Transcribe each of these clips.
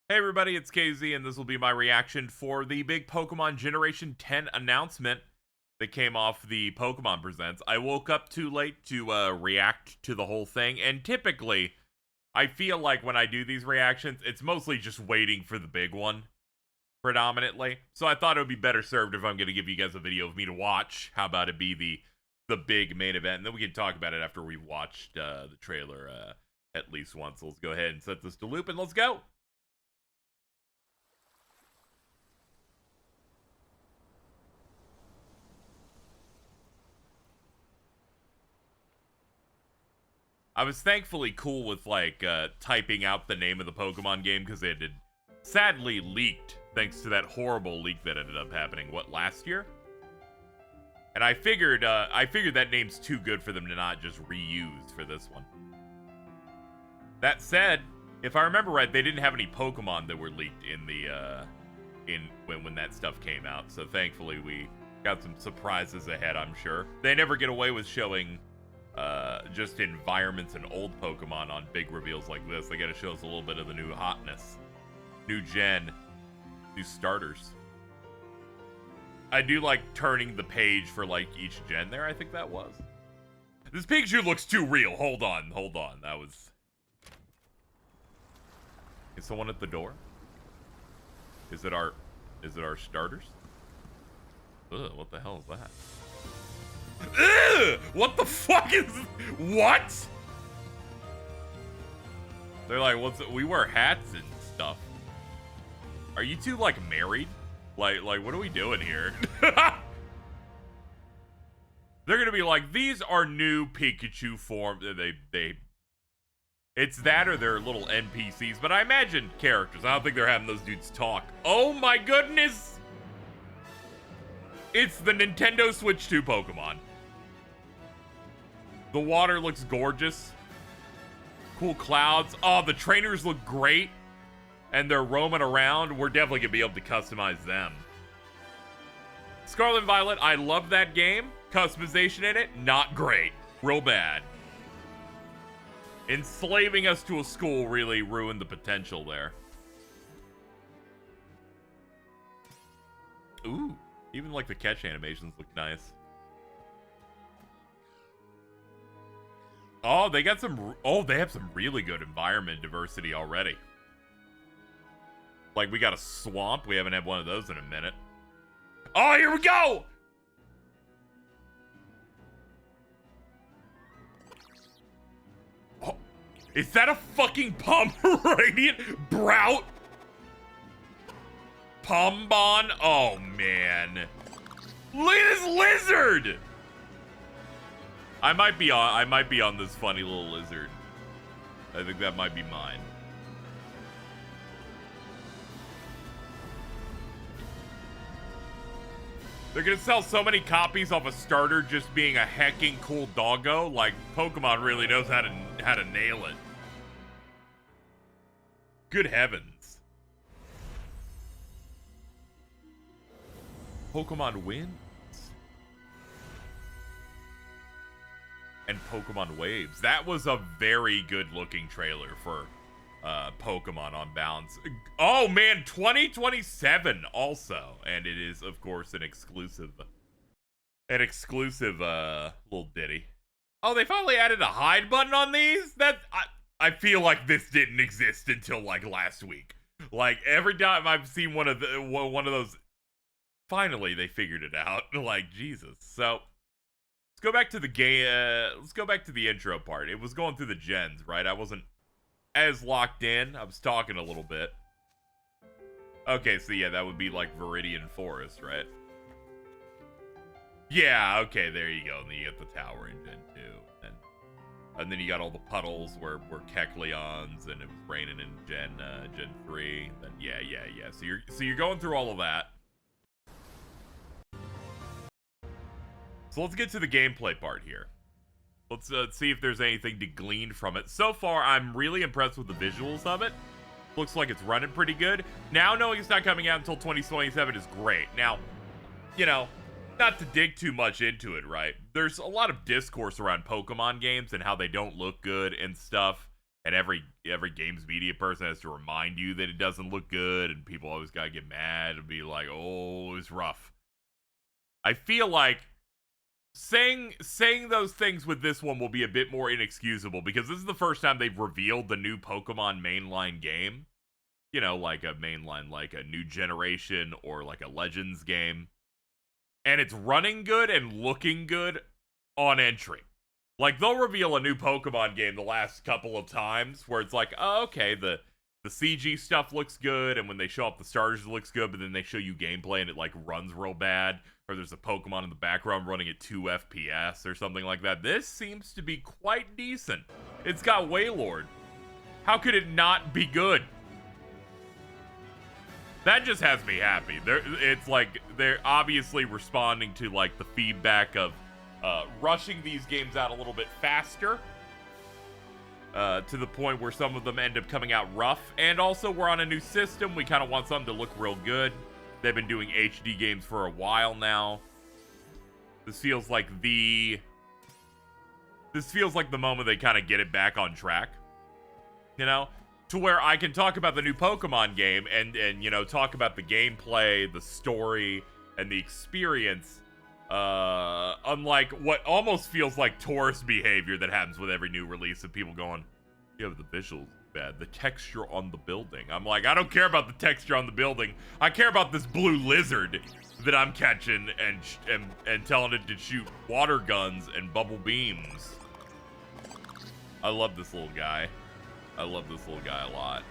Hey everybody, it's KZ, and this will be my reaction for the big Pokemon Generation 10 announcement that came off the Pokemon Presents. I woke up too late to react to the whole thing, and typically, I feel like when I do these reactions, it's mostly just waiting for the big one, predominantly. So I thought it would be better served if I'm going to give you guys a video of me to watch. How about it be the big main event, and then we can talk about it after we've watched the trailer at least once. So let's go ahead and set this to loop, and let's go! I was thankfully cool with, like, typing out the name of the Pokemon game because it had sadly leaked thanks to that horrible leak that ended up happening, last year? And I figured that name's too good for them to not just reuse for this one. That said, if I remember right, they didn't have any Pokemon that were leaked in the, when that stuff came out, so thankfully we got some surprises ahead, I'm sure. They never get away with showing just environments and old Pokemon on big reveals like this. They gotta show us a little bit of the new hotness. New gen. New starters. I do like turning the page for like each gen there, I think that was. This Pikachu looks too real. Hold on. That was... Is someone at the door? Is it our starters? Ugh, what the hell is that? Ugh! What the fuck is... What? They're like, we wear hats and stuff. Are you two, like, married? Like, what are we doing here? They're gonna be like, these are new Pikachu forms. It's that or they're little NPCs, but I imagine characters. I don't think they're having those dudes talk. Oh my goodness! It's the Nintendo Switch 2 Pokemon. The water looks gorgeous. Cool clouds. Oh, the trainers look great. And they're roaming around. We're definitely going to be able to customize them. Scarlet and Violet, I love that game. Customization in it, not great. Real bad. Enslaving us to a school really ruined the potential there. Ooh. Even like the catch animations look nice. Oh, they got some... Oh, they have some really good environment diversity already. Like, we got a swamp. We haven't had one of those in a minute. Oh, here we go! Oh, is that a fucking Pomeranian? Brout? Pombon? Oh, man. Look at this lizard! I might be on this funny little lizard. I think that might be mine. They're gonna sell so many copies of a starter just being a hecking cool doggo. Like, Pokemon really knows how to nail it. Good heavens. Pokemon wins. And Pokemon Waves. That was a very good looking trailer for Pokemon on balance. Oh man, 2027 also. And it is, of course, an exclusive little ditty. Oh, they finally added a hide button on these? I feel like this didn't exist until like last week. Like every time I've seen one of those, finally they figured it out. Like, Jesus. So let's go back to the game. Let's go back to the intro part. It was going through the gens, right? I wasn't as locked in. I was talking a little bit. Okay, so yeah, that would be like Viridian Forest, right? Yeah, okay, there you go. And then you get the tower in Gen 2. And then you got all the puddles where Kecleons, and it was raining in Gen 3. Then yeah. So you're going through all of that. So let's get to the gameplay part here. Let's see if there's anything to glean from it. So far, I'm really impressed with the visuals of it. Looks like it's running pretty good. Now, knowing it's not coming out until 2027 is great. Now, you know, not to dig too much into it, right? There's a lot of discourse around Pokemon games and how they don't look good and stuff. and every games media person has to remind you that it doesn't look good, and people always gotta get mad and be like, oh, it's rough. I feel like saying those things with this one will be a bit more inexcusable, because this is the first time they've revealed the new Pokemon mainline game. You know, like a mainline, like a new generation or like a Legends game. And it's running good and looking good on entry. Like, they'll reveal a new Pokemon game the last couple of times where it's like, oh, okay, the CG stuff looks good, and when they show up the starters it looks good, but then they show you gameplay and it like runs real bad, or there's a Pokemon in the background running at 2 FPS or something like that. This seems to be quite decent. It's got Wailord. How could it not be good? That just has me happy. It's like they're obviously responding to like the feedback of rushing these games out a little bit faster, to the point where some of them end up coming out rough. And also, we're on a new system. We kind of want something to look real good. They've been doing HD games for a while now. This feels like the moment they kind of get it back on track. You know? To where I can talk about the new Pokemon game and you know, talk about the gameplay, the story, and the experience, unlike what almost feels like tourist behavior that happens with every new release of people going, yeah, but the visuals bad, the texture on the building. I'm like, I don't care about the texture on the building. I care about this blue lizard that I'm catching and telling it to shoot water guns and bubble beams. I love this little guy. I love this little guy a lot.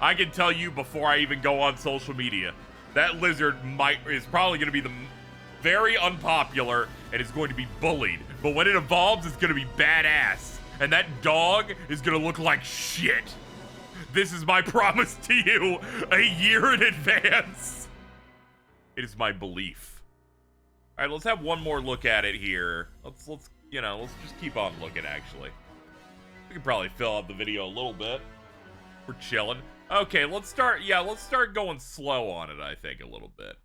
I can tell you before I even go on social media, that lizard is probably going to be very unpopular and is going to be bullied. But when it evolves, it's going to be badass. And that dog is going to look like shit. This is my promise to you a year in advance. It is my belief. All right, let's have one more look at it here. Let's just keep on looking, actually. We can probably fill out the video a little bit. We're chilling. Okay, let's start going slow on it, I think, a little bit.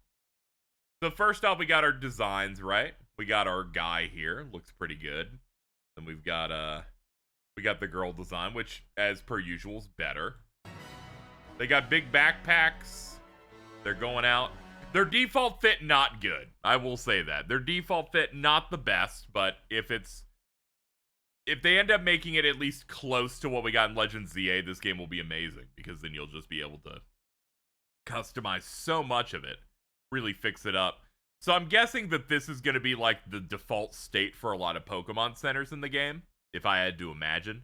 So first off, we got our designs, right? We got our guy here. Looks pretty good. Then we got the girl design, which, as per usual, is better. They got big backpacks. They're going out. Their default fit, not good. I will say that. Their default fit, not the best, but if they end up making it at least close to what we got in Legends ZA, this game will be amazing, because then you'll just be able to customize so much of it, really fix it up. So I'm guessing that this is going to be like the default state for a lot of Pokemon centers in the game, if I had to imagine,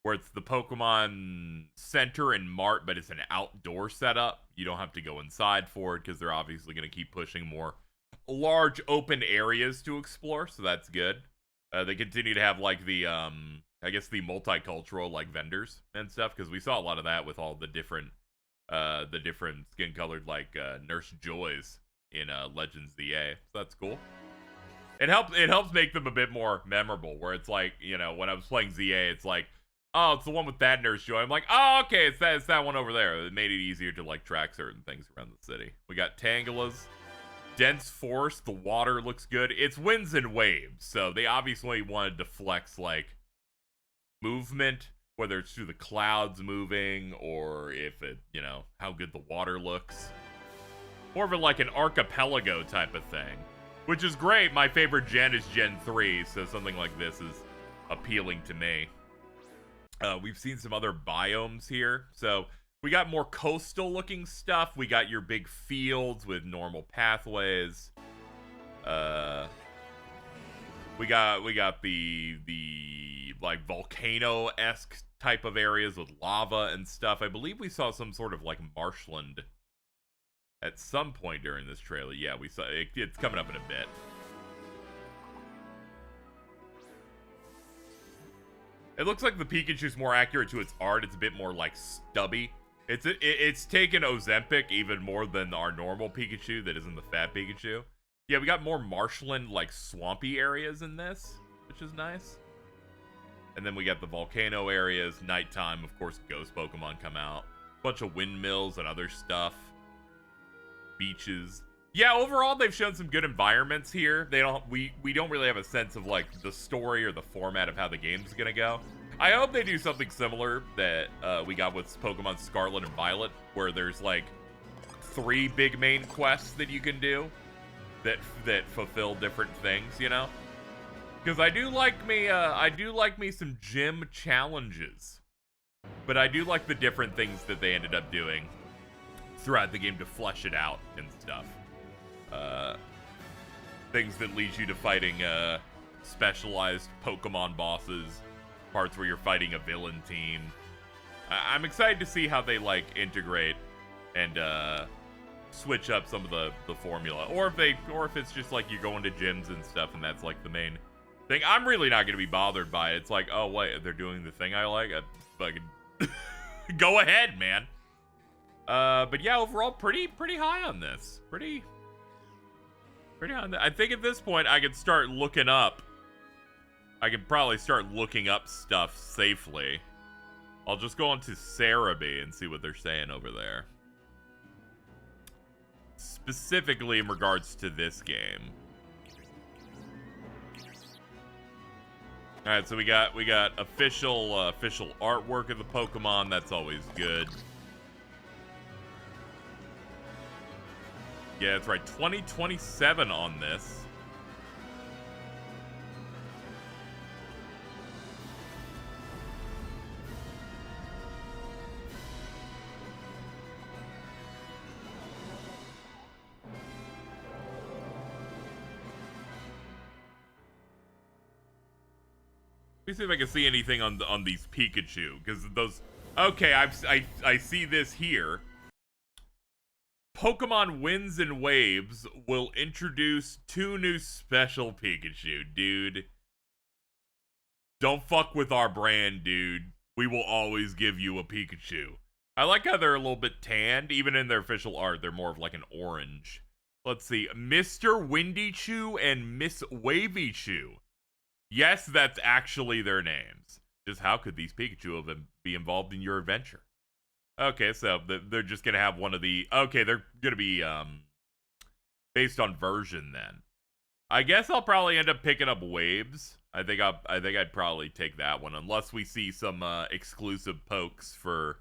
where it's the Pokemon Center and Mart, but it's an outdoor setup. You don't have to go inside for it, because they're obviously going to keep pushing more large open areas to explore, so that's good. They continue to have, like, the, I guess the multicultural, like, vendors and stuff, because we saw a lot of that with all the different skin-colored, like, Nurse Joys in, Legends ZA, so that's cool. It helps make them a bit more memorable, where it's like, you know, when I was playing ZA, it's like, oh, it's the one with that Nurse Joy. I'm like, oh, okay, it's that one over there. It made it easier to, like, track certain things around the city. We got Tangulas. Dense forest, the water looks good. It's winds and waves, so they obviously wanted to flex, like, movement, whether it's through the clouds moving, or if it, you know, how good the water looks. More of a, like, an archipelago type of thing, which is great. My favorite gen is Gen 3, so something like this is appealing to me. We've seen some other biomes here, so we got more coastal looking stuff. We got your big fields with normal pathways. We got the like volcano-esque type of areas with lava and stuff. I believe we saw some sort of like marshland at some point during this trailer. Yeah, we saw it, it's coming up in a bit. It looks like the Pikachu's more accurate to its art. It's a bit more like stubby. It's taken Ozempic even more than our normal Pikachu that isn't the fat Pikachu. Yeah, we got more marshland, like swampy areas in this, which is nice. And then we got the volcano areas, nighttime, of course, ghost Pokemon come out. Bunch of windmills and other stuff. Beaches. Yeah, overall they've shown some good environments here. We don't really have a sense of like the story or the format of how the game's gonna go. I hope they do something similar that we got with Pokemon Scarlet and Violet, where there's like 3 big main quests that you can do that fulfill different things, you know? Because I do like me some gym challenges, but I do like the different things that they ended up doing throughout the game to flesh it out and stuff. Things that lead you to fighting specialized Pokemon bosses, parts where you're fighting a villain team. I'm excited to see how they like integrate and switch up some of the formula, or if it's just like you're going to gyms and stuff and that's like the main thing. I'm really not gonna be bothered by it. It's like, oh wait, they're doing the thing I like. I fucking go ahead, man. But yeah, overall, pretty high on this. Pretty high on that. I think at this point I could start looking up. I could probably start looking up stuff safely. I'll just go onto Cerebi and see what they're saying over there. Specifically in regards to this game. All right, so we got official artwork of the Pokemon. That's always good. Yeah, that's right. 2027 on this. Let me see if I can see anything on these Pikachu, because those. Okay, I see this here. Pokemon Winds and Waves will introduce 2 new special Pikachu, dude. Don't fuck with our brand, dude. We will always give you a Pikachu. I like how they're a little bit tanned. Even in their official art, they're more of like an orange. Let's see. Mr. Windy Chew and Miss Wavy Chew. Yes, that's actually their names. Just how could these Pikachu be involved in your adventure? Okay, so they're just gonna have one of the. Okay, they're gonna be based on version then. I guess I'll probably end up picking up Waves. I think I'd probably take that one unless we see some exclusive pokes for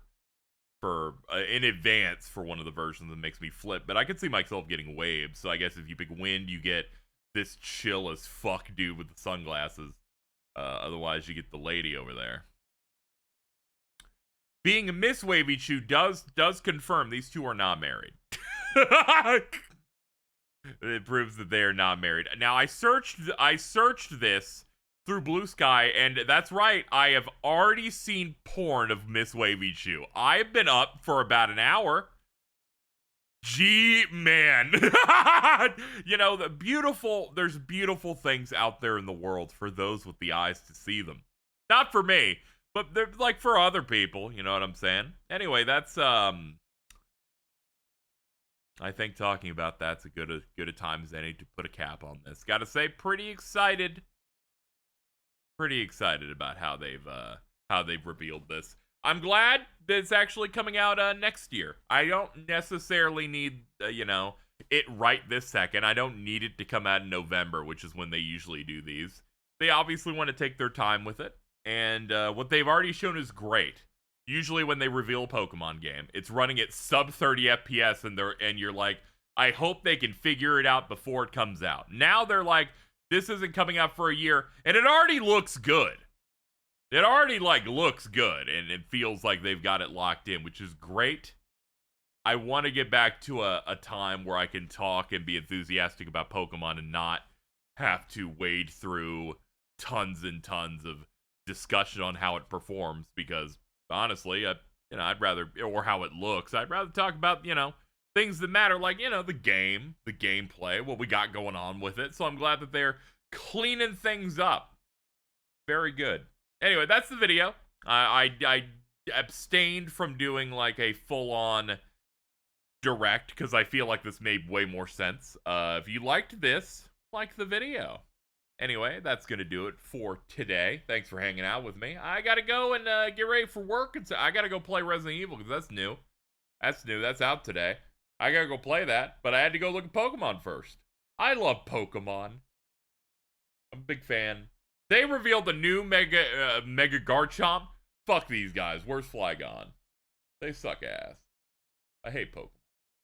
in advance for one of the versions that makes me flip. But I could see myself getting Waves. So I guess if you pick Wind, you get this chill as fuck dude with the sunglasses. Otherwise, you get the lady over there. Being a Miss Wavy Chew does confirm these two are not married. It proves that they are not married. Now, I searched this through Blue Sky, and that's right. I have already seen porn of Miss Wavy Chew. I've been up for about an hour. Gee, man. You know, there's beautiful things out there in the world for those with the eyes to see them. Not for me, but they're like for other people, you know what I'm saying? Anyway, that's I think talking about that's a good a time as any to put a cap on this. Gotta say, pretty excited about how they've revealed this. I'm glad that it's actually coming out next year. I don't necessarily need it right this second. I don't need it to come out in November, which is when they usually do these. They obviously want to take their time with it, and what they've already shown is great. Usually when they reveal a Pokemon game, it's running at sub 30 FPS, and you're like, I hope they can figure it out before it comes out. Now they're like, this isn't coming out for a year, and it already looks good. It already looks good, and it feels like they've got it locked in, which is great. I want to get back to a time where I can talk and be enthusiastic about Pokemon and not have to wade through tons and tons of discussion on how it performs, because honestly, I'd rather, or how it looks, I'd rather talk about, things that matter, like, the game, the gameplay, what we got going on with it. So I'm glad that they're cleaning things up. Very good. Anyway, that's the video. I abstained from doing like a full-on direct because I feel like this made way more sense. If you liked this, like the video. Anyway, that's going to do it for today. Thanks for hanging out with me. I got to go and get ready for work. And so I got to go play Resident Evil because that's new. That's new. That's out today. I got to go play that. But I had to go look at Pokemon first. I love Pokemon. I'm a big fan. They revealed the new Mega Garchomp. Fuck these guys. Where's Flygon? They suck ass. I hate Pokemon.